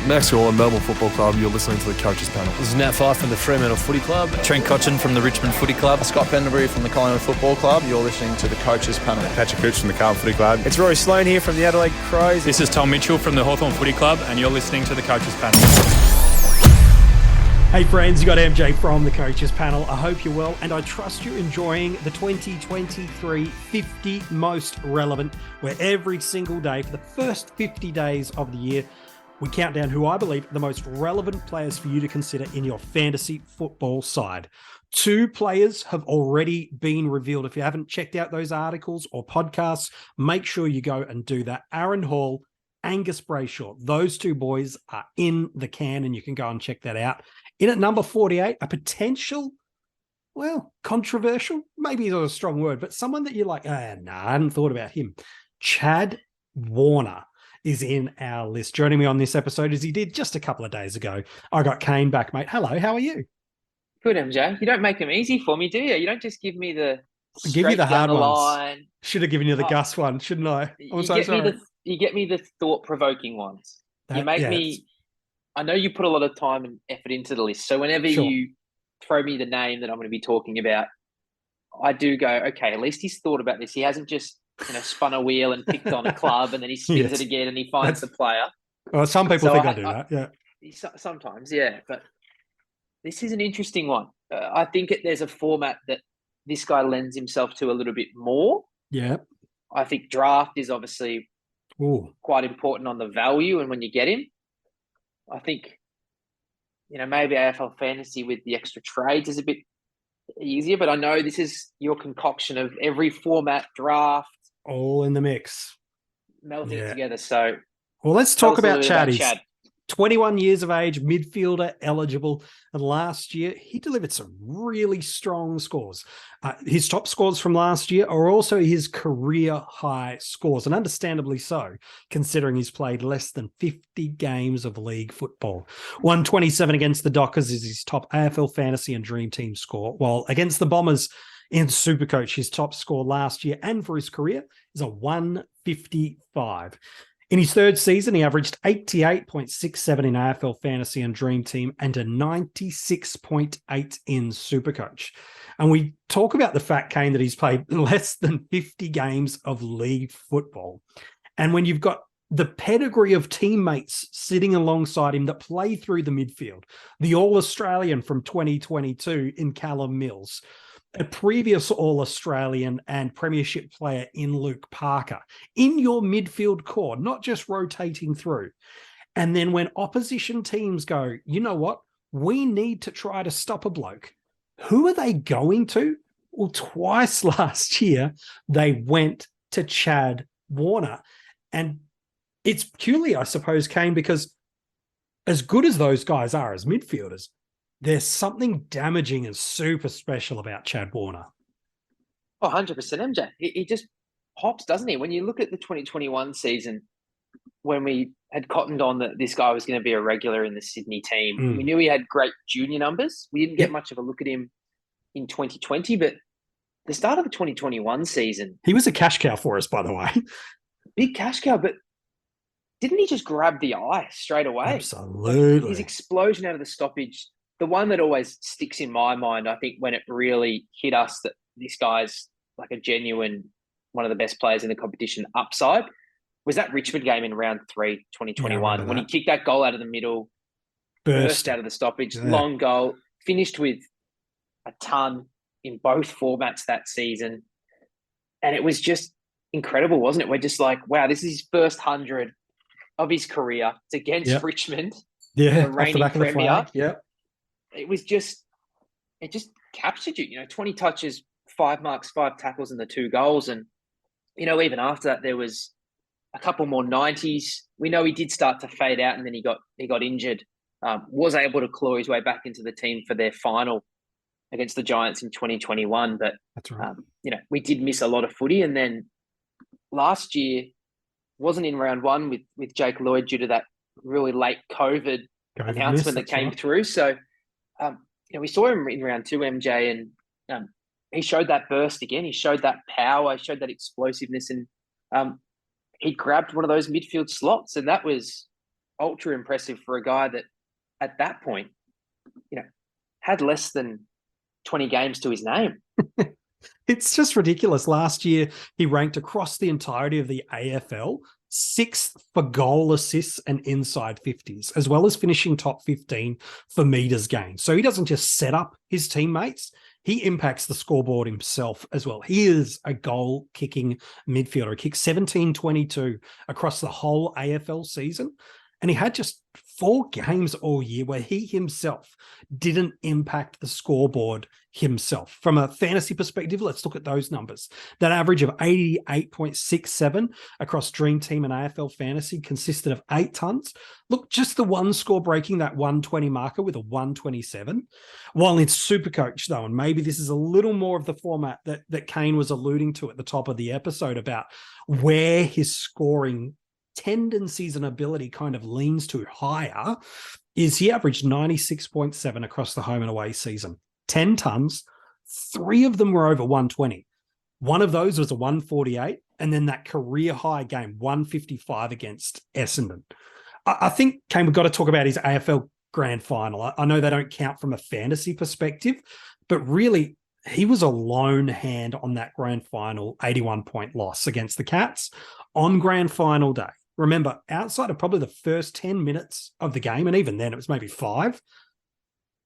Max Gorlin, Melbourne Football Club. You're listening to the Coaches Panel. This is Nat Fyfe from the Fremantle Footy Club. Trent Cotchin from the Richmond Footy Club. Scott Pendlebury from the Collingwood Football Club. You're listening to the Coaches Panel. Patrick Cooch from the Carlton Footy Club. It's Rory Sloane here from the Adelaide Crows. This is Tom Mitchell from the Hawthorn Footy Club, and you're listening to the Coaches Panel. Hey friends, you got MJ from the Coaches Panel. I hope you're well, and I trust you're enjoying the 2023 50 Most Relevant, where every single day for the first 50 days of the year, we count down who I believe are the most relevant players for you to consider in your fantasy football side. 2 players have already been revealed. If you haven't checked out those articles or podcasts, make sure you go and do that. Aaron Hall, Angus Brayshaw, those 2 boys are in the can, and you can go and check that out. In at number 48, a potential, well, controversial, maybe is a strong word, but someone that you're like, I hadn't thought about him. Chad Warner is in our list. Joining me on this episode, as he did just a couple of days ago, I got Kane back, mate. Hello, how are you? Good, MJ. You don't make them easy for me, do you? You don't just give me the give you the hard ones. Line. Should have given you the Gus one, shouldn't I? I'm so sorry. You get me the thought-provoking ones. You make me... I know you put a lot of time and effort into the list. So whenever you throw me the name that I'm going to be talking about, I do go, okay, at least he's thought about this. He hasn't just spun a wheel and picked on a club and then he spins it again and he finds the player. Well, some people think I do that, yeah. Sometimes, yeah. But this is an interesting one. I think there's a format that this guy lends himself to a little bit more. Yeah. I think draft is obviously quite important on the value and when you get him. I think, maybe AFL Fantasy with the extra trades is a bit easier, but I know this is your concoction of every format, draft. All in the mix. Melting it together. So, well, let's talk about Chad. 21 years of age, midfielder eligible. And last year, he delivered some really strong scores. His top scores from last year are also his career high scores, and understandably so, considering he's played less than 50 games of league football. 127 against the Dockers is his top AFL Fantasy and Dream Team score, while against the Bombers in SuperCoach, his top score last year and for his career is a 155. In his 3rd season, he averaged 88.67 in AFL Fantasy and Dream Team and a 96.8 in SuperCoach. And we talk about the fact, Kane, that he's played less than 50 games of league football. And when you've got the pedigree of teammates sitting alongside him that play through the midfield, the All-Australian from 2022 in Callum Mills, a previous All-Australian and Premiership player in Luke Parker, in your midfield core, not just rotating through. And then when opposition teams go, you know what, we need to try to stop a bloke, who are they going to? Well, twice last year, they went to Chad Warner. And it's purely, I suppose, Kane, because as good as those guys are as midfielders, there's something damaging and super special about Chad Warner. Oh, 100% MJ. He just pops, doesn't he? When you look at the 2021 season, when we had cottoned on that this guy was going to be a regular in the Sydney team, we knew he had great junior numbers. We didn't get much of a look at him in 2020, but the start of the 2021 season... He was a cash cow for us, by the way. Big cash cow, but didn't he just grab the eye straight away? Absolutely. His explosion out of the stoppage... The one that always sticks in my mind, I think, when it really hit us that this guy's like a genuine, one of the best players in the competition upside, was that Richmond game in round 3, 2021, when he kicked that goal out of the middle, burst out of the stoppage, long goal, finished with a ton in both formats that season. And it was just incredible, wasn't it? We're just like, wow, this is his first 100 of his career. It's against Richmond, the reigning premier. It just captured you, 20 touches, 5 marks, 5 tackles and the 2 goals. And, even after that, there was a couple more 90s. We know he did start to fade out and then he got injured, was able to claw his way back into the team for their final against the Giants in 2021. But, that's right. We did miss a lot of footy. And then last year wasn't in round 1 with Jake Lloyd due to that really late COVID announcement that came through. So, we saw him in round 2, MJ, and he showed that burst again. He showed that power. He showed that explosiveness, and he grabbed one of those midfield slots. And that was, ultra impressive for a guy that at that point, had less than 20 games to his name. It's just ridiculous. Last year, he ranked across the entirety of the AFL 6th for goal assists and inside 50s, as well as finishing top 15 for meters gained. So he doesn't just set up his teammates, he impacts the scoreboard himself as well. He is a goal-kicking midfielder. He kicked 17-22 across the whole AFL season, and he had just 4 games all year where he himself didn't impact the scoreboard himself. From a fantasy perspective, let's look at those numbers. That average of 88.67 across Dream Team and AFL Fantasy consisted of 8 tons. Look, just the one score breaking that 120 marker with a 127. While in SuperCoach, though, and maybe this is a little more of the format that Kane was alluding to at the top of the episode about where his scoring tendencies and ability kind of leans to higher, is he averaged 96.7 across the home and away season. 10 tons, 3 of them were over 120. One of those was a 148, and then that career high game, 155 against Essendon. I think, Kane, we've got to talk about his AFL grand final. I know they don't count from a fantasy perspective, but really, he was a lone hand on that grand final 81-point loss against the Cats on grand final day. Remember, outside of probably the first 10 minutes of the game, and even then it was maybe 5,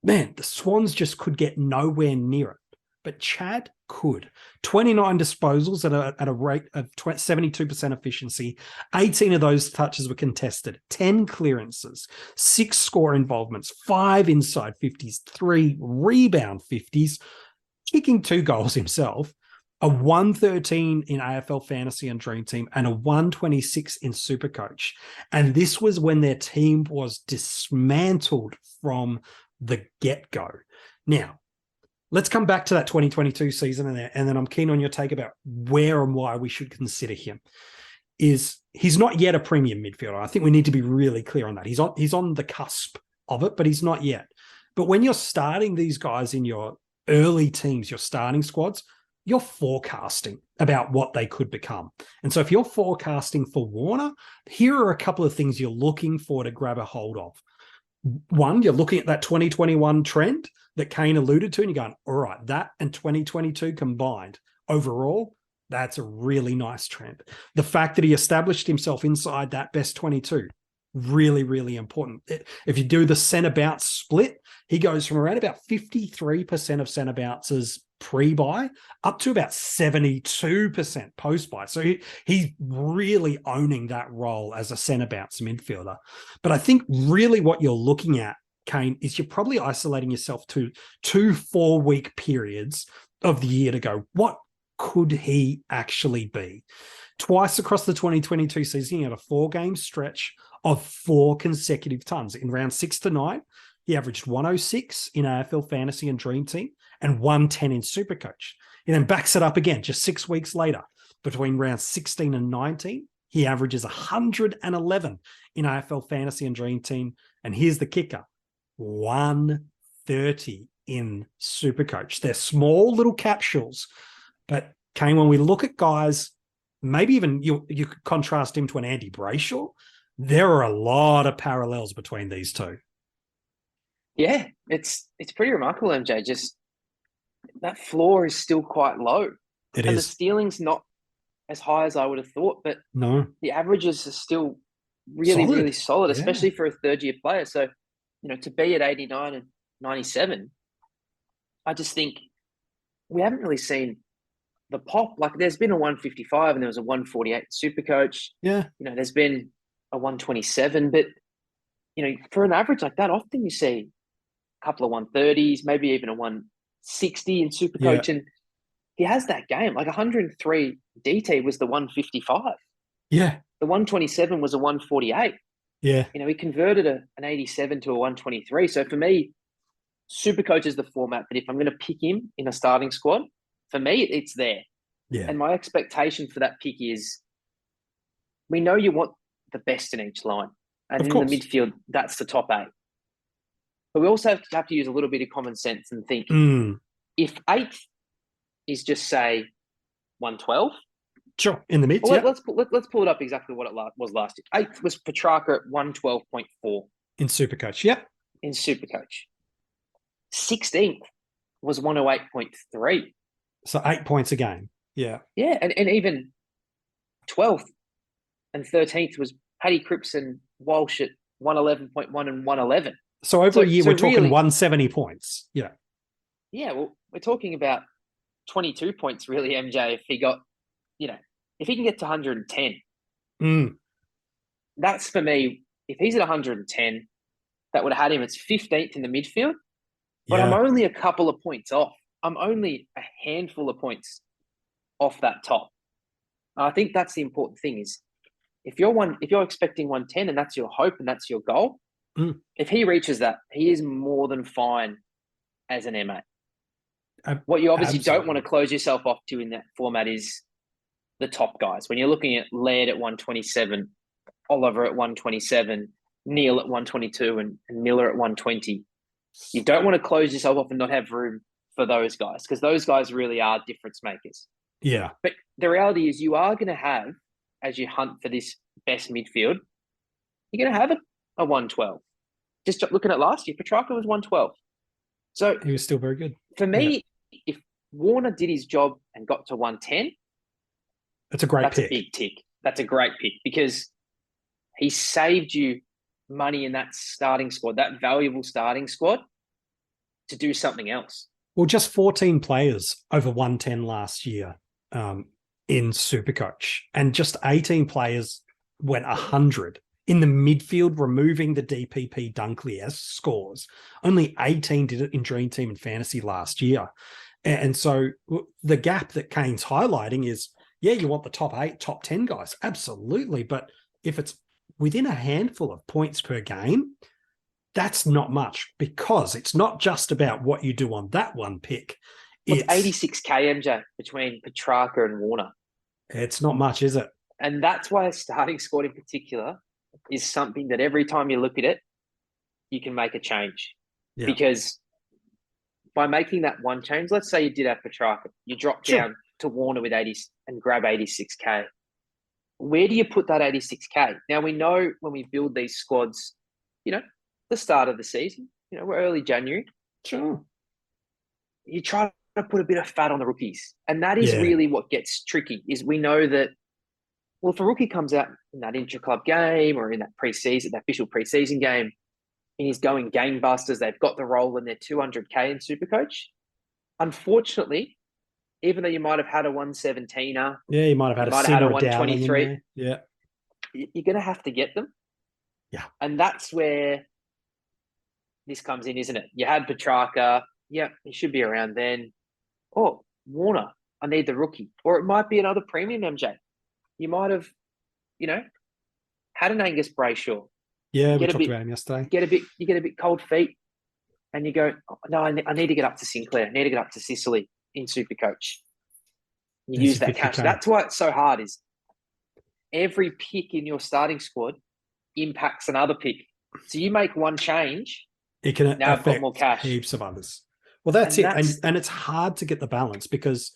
man, the Swans just could get nowhere near it. But Chad could. 29 disposals at a rate of 72% efficiency. 18 of those touches were contested. 10 clearances. 6 score involvements. 5 inside 50s. 3 rebound 50s. Kicking 2 goals himself. A 113 in AFL Fantasy and Dream Team, and a 126 in SuperCoach. And this was when their team was dismantled from the get-go. Now, let's come back to that 2022 season, and then I'm keen on your take about where and why we should consider him. He's not yet a premium midfielder. I think we need to be really clear on that. He's on the cusp of it, but he's not yet. But when you're starting these guys in your early teams, your starting squads, you're forecasting about what they could become. And so if you're forecasting for Warner, here are a couple of things you're looking for to grab a hold of. One, you're looking at that 2021 trend that Kane alluded to, and you're going, all right, that and 2022 combined, overall, that's a really nice trend. The fact that he established himself inside that best 22, really, really important. If you do the centre bounce split, he goes from around about 53% of centre bounces pre-buy up to about 72% post-buy. So he's really owning that role as a centre bounce midfielder. But I think really what you're looking at, Kane, is you're probably isolating yourself to 2 4-week periods of the year to go, what could he actually be? Twice across the 2022 season, he had a 4-game stretch of 4 consecutive tons. In round 6 to 9, he averaged 106 in AFL Fantasy and Dream Team and 110 in SuperCoach. He then backs it up again just 6 weeks later. Between rounds 16 and 19, he averages 111 in AFL Fantasy and Dream Team. And here's the kicker, 130 in SuperCoach. They're small little capsules, but Kane, when we look at guys, maybe even you could contrast him to an Andy Brayshaw, there are a lot of parallels between these two. Yeah, it's pretty remarkable, MJ. Just that floor is still quite low. It and is. the stealing's not as high as I would have thought, but No, the averages are still really solid, Yeah. especially for a third-year player. So, to be at 89 and 97, I just think we haven't really seen the pop. Like, there's been a 155 and there was a 148 SuperCoach. Yeah. There's been a 127, but, for an average like that, often you see a couple of 130s, maybe even a 160 in SuperCoach. Yeah. And he has that game. Like 103 DT was the 155. Yeah. The 127 was a 148. Yeah. He converted an 87 to a 123. So for me, SuperCoach is the format that if I'm going to pick him in a starting squad, for me, it's there. Yeah. And my expectation for that pick is, we know you want the best in each line. And Of in course. the midfield, that's the top 8. But we also have to use a little bit of common sense and think, if 8th is just, say, 112, Sure, in the mids, Well, yeah. let's pull it up exactly what it was last year. 8th was Petrarca at 112.4 In SuperCoach, yeah. in SuperCoach. 16th was 108.3. So 8 points a game. Yeah. Yeah, and even 12th and 13th was Paddy Cripps and Walsh at 111.1 and 111. So over a year, we're talking really, 170 points. Yeah. Yeah, well, we're talking about 22 points really, MJ, if he got, if he can get to 110. That's for me, if he's at 110, that would have had him as 15th in the midfield. But I'm only a couple of points off. I'm only a handful of points off that top. I think that's the important thing is if you're expecting 110 and that's your hope and that's your goal, if he reaches that, he is more than fine as an MA. What you obviously don't want to close yourself off to in that format is the top guys. When you're looking at Laird at 127, Oliver at 127, Neil at 122, and Miller at 120, you don't want to close yourself off and not have room for those guys because those guys really are difference makers. Yeah. But the reality is you are going to have, as you hunt for this best midfield, you're going to have a 112. Just looking at last year, Petrarca was 112. So he was still very good. For me, if Warner did his job and got to 110, that's a great pick. That's a big tick. That's a great pick because he saved you money in that starting squad, that valuable starting squad, to do something else. Well, just 14 players over 110 last year in SuperCoach, and just 18 players went 100 in the midfield, removing the DPP Dunkley scores. Only 18 did it in Dream Team and Fantasy last year. And so the gap that Kane's highlighting is, you want the top 8, top 10 guys. Absolutely. But if it's within a handful of points per game, that's not much because it's not just about what you do on that one pick. It's 86K, MJ, between Petrarca and Warner. It's not much, is it? And that's why a starting squad in particular is something that every time you look at it, you can make a change. Yeah. Because by making that one change, let's say you did have Petrarca, you drop down to Warner with 80 and grab 86K. Where do you put that 86K? Now, we know when we build these squads, the start of the season, we're early January. Sure. You try to put a bit of fat on the rookies. And that is really what gets tricky, is we know that, well, if a rookie comes out in that intra-club game or in that preseason, that official preseason game, and he's going gangbusters, they've got the role and they're 200K in SuperCoach. Unfortunately, even though you might have had a 117er. Yeah, you might have had a 123. Yeah. You're going to have to get them. Yeah. And that's where this comes in, isn't it? You had Petrarca. Yeah, he should be around then. Oh, Warner, I need the rookie. Or it might be another premium MJ. You might have, had an Angus Brayshaw. Yeah, we talked about him yesterday. You get a bit cold feet and you go, oh, no, I need to get up to Sinclair. I need to get up to Sicily in SuperCoach. You use that cash. That's why it's so hard is every pick in your starting squad impacts another pick. So you make one change, it can now I've got more cash. Heaps of others. Well, that's it. And it's hard to get the balance because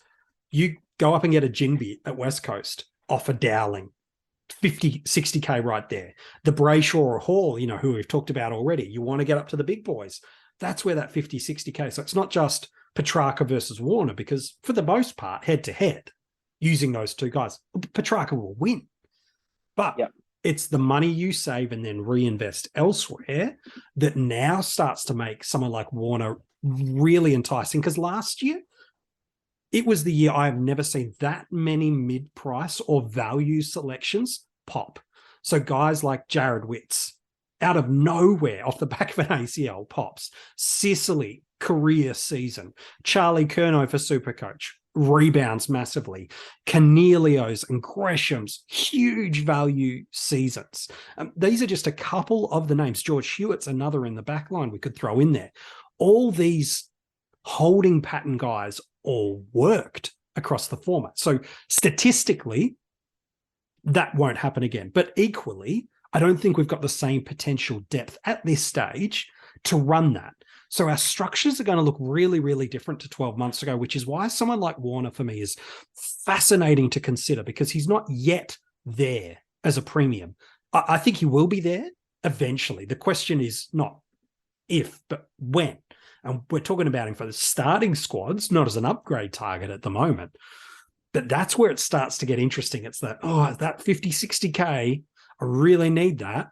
you go up and get a Jinby at West Coast off a Dowling, 50, 60K right there. The Brayshaw or Hall, who we've talked about already. You want to get up to the big boys. That's where that 50, 60K. So it's not just Petrarca versus Warner because for the most part, head to head, using those two guys, Petrarca will win. But it's the money you save and then reinvest elsewhere that now starts to make someone like Warner really enticing. Because last year, it was the year I have never seen that many mid-price or value selections pop. So guys like Jared Witts, out of nowhere, off the back of an ACL, pops. Sicily, career season. Charlie Curnow for SuperCoach, rebounds massively. Cornelios and Gresham's huge value seasons. These are just a couple of the names. George Hewitt's another in the back line we could throw in there. All these holding pattern guys all worked across the format. So statistically, that won't happen again. But equally, I don't think we've got the same potential depth at this stage to run that. So our structures are going to look really, really different to 12 months ago, which is why someone like Warner for me is fascinating to consider, because he's not yet there as a premium. I think he will be there eventually. The question is not if, but when. And we're talking about him for the starting squads, not as an upgrade target at the moment. But that's where it starts to get interesting. It's that 50, 60K, I really need that.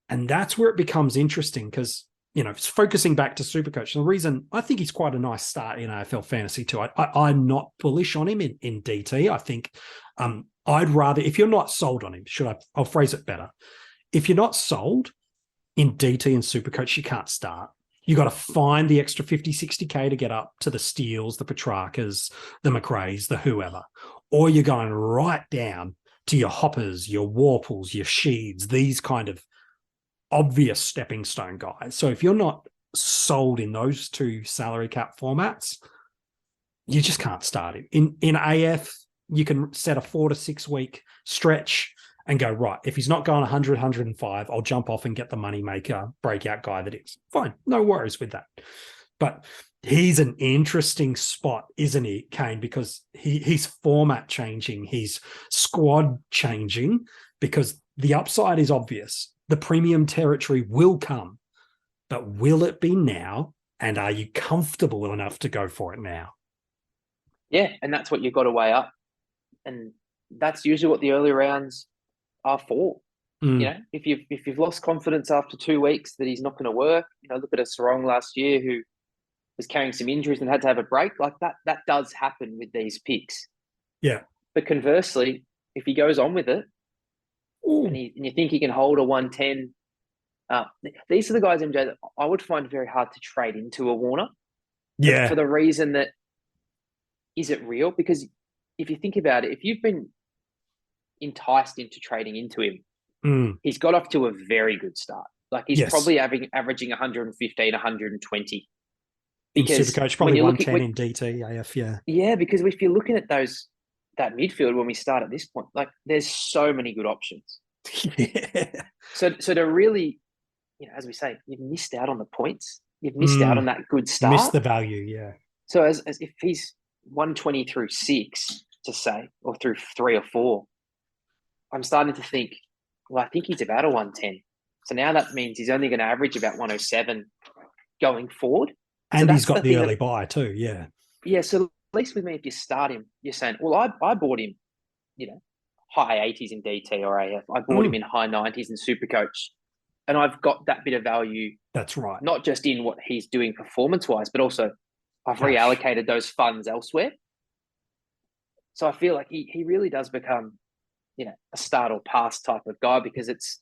And that's where it becomes interesting, because, it's focusing back to SuperCoach. The reason I think he's quite a nice start in AFL Fantasy too. I'm not bullish on him in DT. I think I'd rather, if you're not sold on him, I'll phrase it better. If you're not sold in DT and SuperCoach, you can't start. You got to find the extra 50, 60K to get up to the Steels, the Petrarcas, the McRaes, the whoever. Or you're going right down to your Hoppers, your Warples, your Sheeds, these kind of obvious stepping stone guys. So if you're not sold in those two salary cap formats, you just can't start him. In AF, you can set a 4 to 6 week stretch and go, right, if he's not going 100, 105, I'll jump off and get the money maker breakout guy that is. Fine, no worries with that. But he's an interesting spot, isn't he, Kane? Because he's format changing, he's squad changing, because the upside is obvious. The premium territory will come, but will it be now? And are you comfortable enough to go for it now? Yeah, and that's what you've got to weigh up. And that's usually what the early rounds are for. If you've lost confidence after 2 weeks that he's not going to work, look at a Sarong last year who was carrying some injuries and had to have a break. Like that does happen with these picks. Yeah. But conversely, if he goes on with it, and you think he can hold a 110, these are the guys, MJ, that I would find very hard to trade into a Warner. Yeah. For the reason that, is it real? Because if you think about it, if you've been enticed into trading into him, he's got off to a very good start. Like he's probably averaging 115, 120. Because in SuperCoach, probably 110 in DT, AF, yeah. Yeah, because if you're looking at that midfield when we start at this point, like there's so many good options. Yeah. So to really, as we say, you've missed out on the points. You've missed out on that good start. Missed the value, yeah. So as if he's 120 through 6, to say, or through 3 or 4, I'm starting to think, well, I think he's about a 110. So now that means he's only going to average about 107 going forward. And so he's got the early buy too, yeah. Yeah, so at least with me, if you start him, you're saying, well, I bought him, high 80s in DT or AF. I bought him in high 90s in SuperCoach. And I've got that bit of value. That's right. Not just in what he's doing performance-wise, but also I've reallocated those funds elsewhere. So I feel like he really does become, a start or pass type of guy, because it's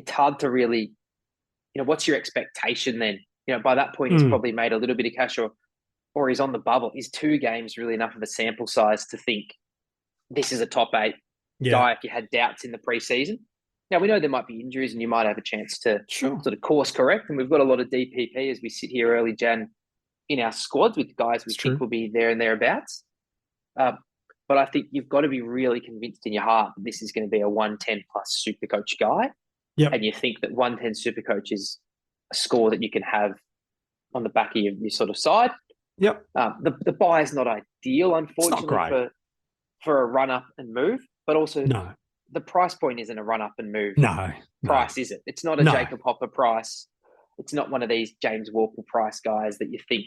hard to really, what's your expectation then? By that point, he's probably made a little bit of cash or he's on the bubble. Is 2 games really enough of a sample size to think this is a top 8 guy if you had doubts in the preseason? Now, we know there might be injuries and you might have a chance to sort of course correct. And we've got a lot of DPP as we sit here early Jan in our squads with guys we think will be there and thereabouts. But I think you've got to be really convinced in your heart that this is going to be a 110 plus SuperCoach guy. Yep. And you think that 110 SuperCoach is a score that you can have on the back of your sort of side. Yep. The buy is not ideal, unfortunately, for a run up and move, but also the price point isn't a run up and move price, is it? It's not a Jacob Hopper price. It's not one of these James Warple price guys that you think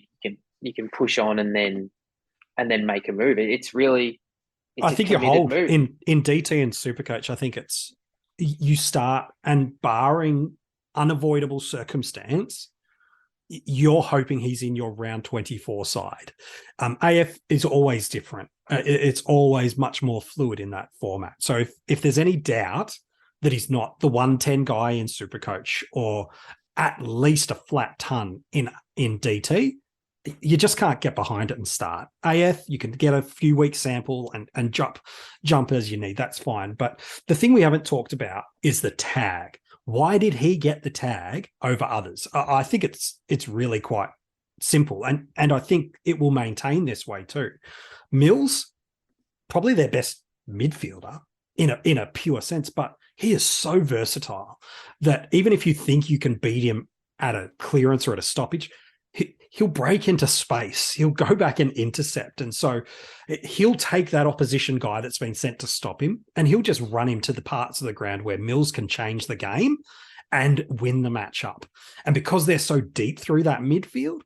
you can push on and then make a move. It's really, I think you hold move. in DT and SuperCoach. I think it's you start, and barring unavoidable circumstance, you're hoping he's in your round 24 side. AF is always different. It's always much more fluid in that format. So if there's any doubt that he's not the 110 guy in SuperCoach, or at least a flat ton in DT, you just can't get behind it and start. AF, you can get a few weeks sample and jump as you need. That's fine. But the thing we haven't talked about is the tag. Why did he get the tag over others? I think it's really quite simple, and I think it will maintain this way too. Mills, probably their best midfielder in a pure sense, but he is so versatile that even if you think you can beat him at a clearance or at a stoppage, he'll break into space. He'll go back and intercept. And so he'll take that opposition guy that's been sent to stop him, and he'll just run him to the parts of the ground where Mills can change the game and win the matchup. And because they're so deep through that midfield,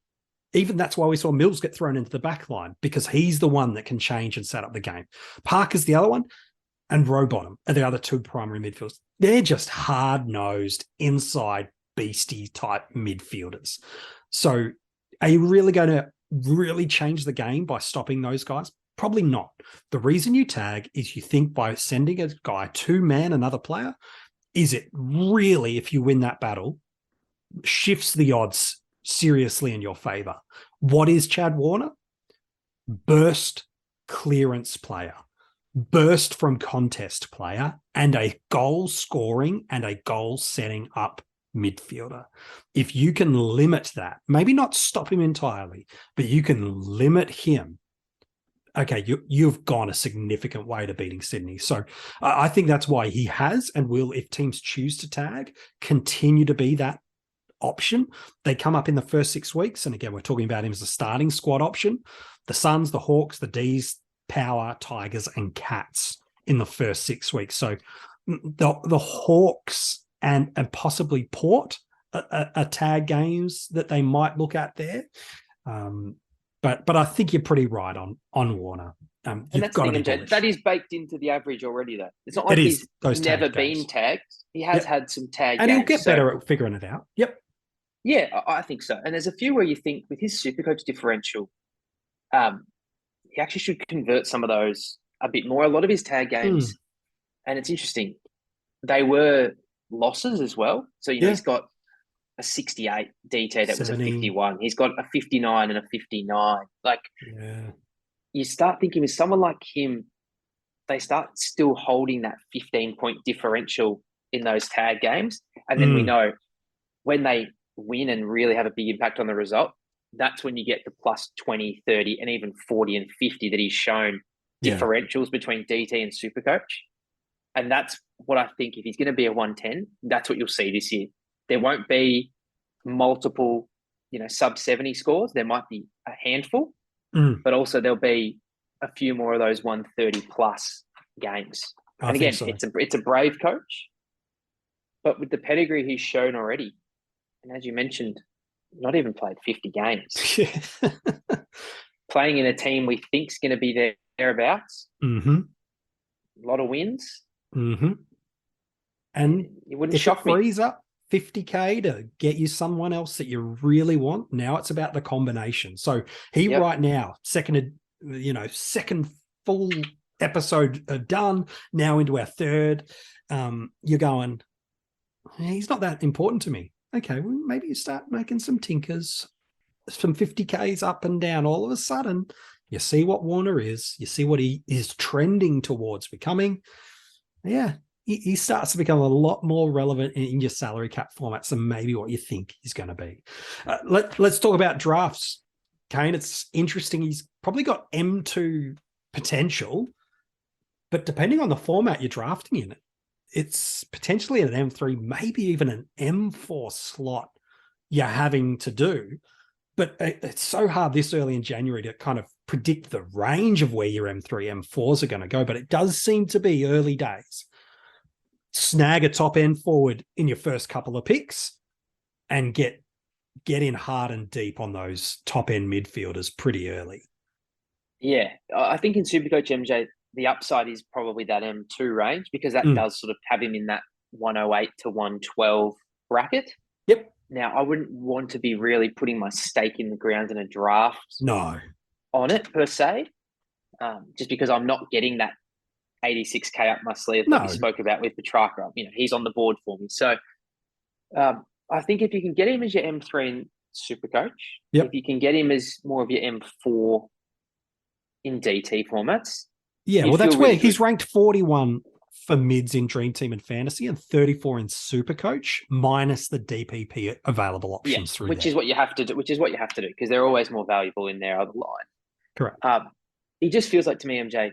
even that's why we saw Mills get thrown into the back line, because he's the one that can change and set up the game. Parker's the other one, and Rowbottom are the other two primary midfielders. They're just hard-nosed, inside, beastie type midfielders. So are you really going to really change the game by stopping those guys? Probably not. The reason you tag is you think by sending a guy to man another player, is it really, if you win that battle, shifts the odds seriously in your favor. What is Chad Warner? Burst clearance player, burst from contest player, and a goal scoring and a goal setting up midfielder. If you can limit that, maybe not stop him entirely, but you can limit him, okay, you've gone a significant way to beating Sydney. So I think that's why he has and will, if teams choose to tag, continue to be that option. They come up in the first 6 weeks, and again, we're talking about him as a starting squad option. The Suns, the Hawks, the D's, Power, Tigers, and Cats in the first 6 weeks. So the Hawks and possibly Port are tag games that they might look at there. But I think you're pretty right on Warner. And that's the thing, MJ, that is baked into the average already, though. It's not like he's never been tagged. He has had some tag and games. He'll get better at figuring it out. Yep. Yeah, I think so. And there's a few where you think with his SuperCoach differential, he actually should convert some of those a bit more. A lot of his tag games, and it's interesting, they were losses as well. So, he's got a 68 DT that was a 51. He's got a 59 and a 59. You start thinking with someone like him, they start still holding that 15-point differential in those tag games. And then we know when they win and really have a big impact on the result, that's when you get the plus 20, 30, and even 40 and 50 that he's shown differentials between DT and SuperCoach. And that's what I think, if he's going to be a 110, that's what you'll see this year. There won't be multiple, sub 70 scores. There might be a handful, but also there'll be a few more of those 130 plus games. And again, it's a brave coach, but with the pedigree he's shown already, and as you mentioned, not even played 50 games. Playing in a team we think's going to be thereabouts. A lot of wins. And it wouldn't shock me. Frees up 50K to get you someone else that you really want. Now it's about the combination. So he right now, second full episode done, now into our third. You're going, he's not that important to me. Okay, well, maybe you start making some tinkers, some 50Ks up and down. All of a sudden, you see what Warner is. You see what he is trending towards becoming. Yeah, he starts to become a lot more relevant in your salary cap formats than maybe what you think he's going to be. Let's talk about drafts. Kane, it's interesting. He's probably got M2 potential, but depending on the format you're drafting in, it's potentially an M3, maybe even an M4 slot you're having to do. But it's so hard this early in January to kind of predict the range of where your M3, M4s are going to go. But it does seem to be early days. Snag a top end forward in your first couple of picks and get in hard and deep on those top end midfielders pretty early. Yeah, I think in SuperCoach, MJ, the upside is probably that M2 range, because that does sort of have him in that 108 to 112 bracket. Yep. Now, I wouldn't want to be really putting my stake in the ground in a draft on it per se, just because I'm not getting that 86K up my sleeve that we spoke about with Petrarca. He's on the board for me. So I think if you can get him as your M3 in SuperCoach, if you can get him as more of your M4 in DT formats. Yeah, well, that's where he's ranked 41 for mids in Dream Team and Fantasy and 34 in SuperCoach, minus the DPP available options through which is what you have to do. Which is what you have to do, because they're always more valuable in their other line. Correct. He just feels like, to me, MJ,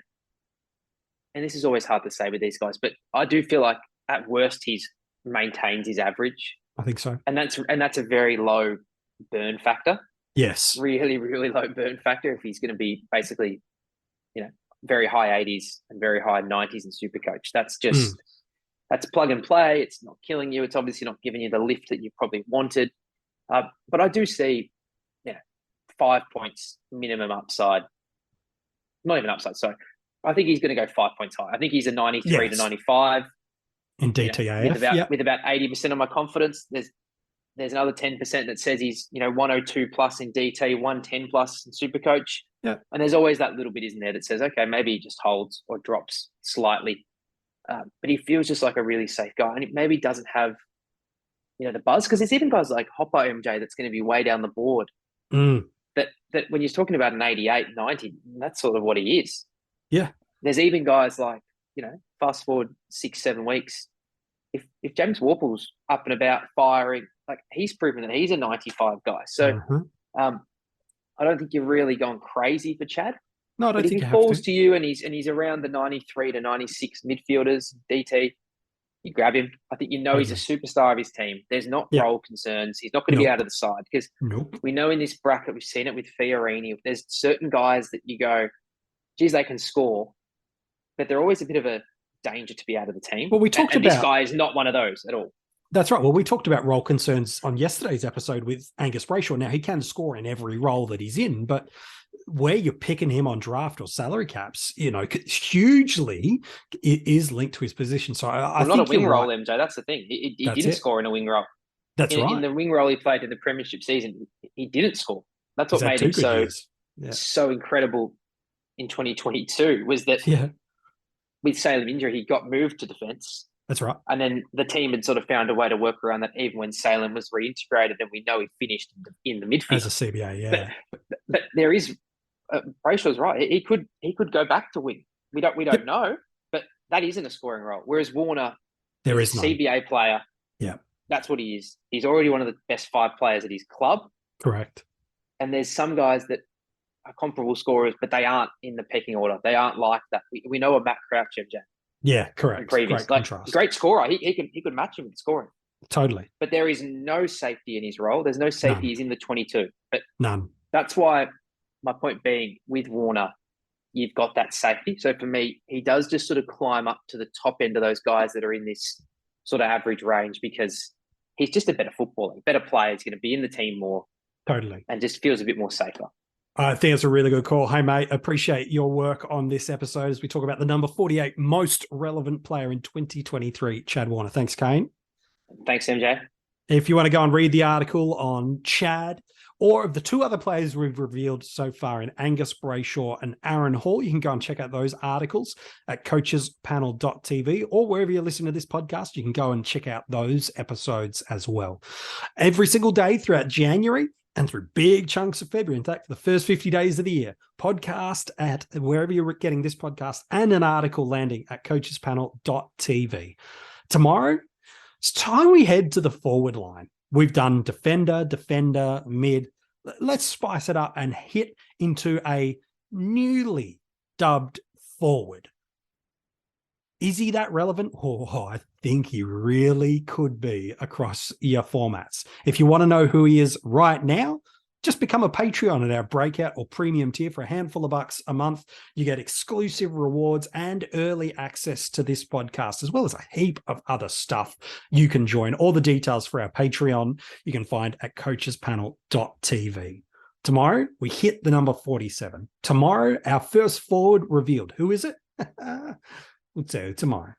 and this is always hard to say with these guys, but I do feel like at worst he's maintains his average I think so. And that's a very low burn factor. Yes. Really, really low burn factor if he's going to be basically, very high 80s and very high 90s in SuperCoach. That's just that's plug and play. It's not killing you. It's obviously not giving you the lift that you probably wanted. But I do see, 5 points minimum upside. Not even upside, sorry. I think he's going to go 5 points high. I think he's a 93 to 95. In DTAF, with about 80% of my confidence. There's another 10% that says he's 102 plus in DT, 110 plus in SuperCoach. Yeah. And there's always that little bit, isn't there, that says, okay, maybe he just holds or drops slightly. But he feels just like a really safe guy. And it maybe doesn't have, the buzz. Because there's even guys like Hopper MJ that's going to be way down the board. That when you're talking about an 88, 90, that's sort of what he is. Yeah. There's even guys like, fast forward 6-7 weeks. If James Warple's up and about firing, like he's proven that he's a 95 guy. So I don't think you're really going crazy for Chad. No, I don't think if he falls to you and he's around the 93 to 96 midfielders, DT, you grab him. I think he's a superstar of his team. There's not role concerns. He's not going to be out of the side because we know in this bracket, we've seen it with Fiorini, there's certain guys that you go, geez, they can score, but they're always a bit of a danger to be out of the team. Well, we talked about this guy is not one of those at all. That's right. Well, we talked about role concerns on yesterday's episode with Angus Brayshaw. Now, he can score in every role that he's in, but where you're picking him on draft or salary caps, hugely it is linked to his position. So I think not a wing role, MJ. That's the thing. He didn't score in a wing role. That's right. In the wing role he played in the premiership season, he didn't score. That's what made him so incredible in 2022 was that with Salem injury, he got moved to defence. That's right. And then the team had sort of found a way to work around that even when Salem was reintegrated, and we know he finished in the midfield. As a CBA, yeah. But there is, Brayshaw's right. He could go back to wing. We don't know, but that isn't a scoring role. Whereas Warner, there is a CBA player. Yeah. That's what he is. He's already one of the best 5 players at his club. Correct. And there's some guys that are comparable scorers, but they aren't in the pecking order. They aren't like that. We know a Matt Crouch, MJ. Yeah, correct. Previous, great contrast. Great scorer. He could match him with scoring. Totally. But there is no safety in his role. There's no safety. He's in the 22. But none. That's why my point being with Warner, you've got that safety. So for me, he does just sort of climb up to the top end of those guys that are in this sort of average range because he's just a better footballer, better player. He's going to be in the team more. Totally. And just feels a bit more safer. I think it's a really good call. Hey, mate, appreciate your work on this episode as we talk about the number 48 most relevant player in 2023, Chad Warner. Thanks, Kane. Thanks, MJ. If you want to go and read the article on Chad or of the 2 other players we've revealed so far in Angus Brayshaw and Aaron Hall, you can go and check out those articles at coachespanel.tv or wherever you listen to this podcast. You can go and check out those episodes as well. Every single day throughout January, and through big chunks of February, in fact, for the first 50 days of the year, podcast at wherever you're getting this podcast and an article landing at coachespanel.tv. Tomorrow, it's time we head to the forward line. We've done defender, mid. Let's spice it up and hit into a newly dubbed forward. Is he that relevant? Oh, I think he really could be across your formats. If you want to know who he is right now, just become a Patreon at our breakout or premium tier for a handful of bucks a month. You get exclusive rewards and early access to this podcast, as well as a heap of other stuff you can join. All the details for our Patreon you can find at coachespanel.tv. Tomorrow, we hit the number 47. Tomorrow, our first forward revealed. Who is it? We'll tell you tomorrow.